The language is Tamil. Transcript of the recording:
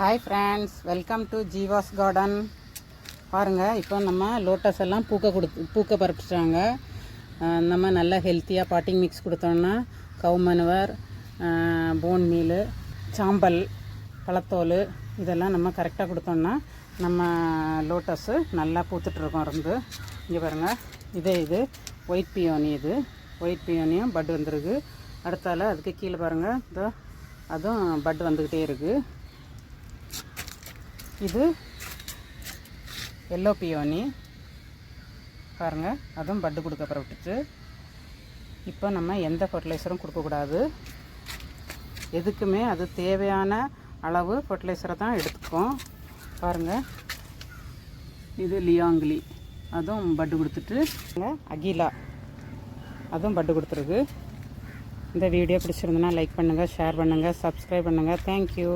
Hi friends, welcome to Jeeva's garden. பாருங்கள், இப்போ நம்ம லோட்டஸ் எல்லாம் பூக்க பரப்பிச்சிட்டாங்க. நம்ம நல்லா ஹெல்த்தியாக பாட்டிங் மிக்ஸ் கொடுத்தோன்னா கவு மனுவர், போன் மீல், சாம்பல், பழத்தோல் இதெல்லாம் நம்ம கரெக்டாக கொடுத்தோன்னா நம்ம லோட்டஸு நல்லா பூத்துட்ருக்கோம். இருந்து இங்கே பாருங்கள், இது ஒயிட் பியோனி. இது ஒயிட் பியோனியும் பட் வந்துருக்கு. அடுத்தால அதுக்கு கீழே பாருங்கள், இதோ அதுவும் பட் வந்துக்கிட்டே இருக்குது. இது எல்லோ பியோனி பாருங்கள், அதுவும் பட்டு கொடுக்கப்பட்டு. இப்போ நம்ம எந்த ஃபர்டிலைசரும் கொடுக்கக்கூடாது. எதுக்குமே அது தேவையான அளவு ஃபர்டிலைசரை தான் எடுத்துக்கும். பாருங்கள், இது லியாங்கிலி, அதுவும் பட்டு கொடுத்துட்டு. அகிலா, அதுவும் பட்டு கொடுத்துருக்கு. இந்த வீடியோ பிடிச்சிருந்ததுன்னா லைக் பண்ணுங்கள், ஷேர் பண்ணுங்கள், சப்ஸ்கிரைப் பண்ணுங்கள். தேங்க்யூ.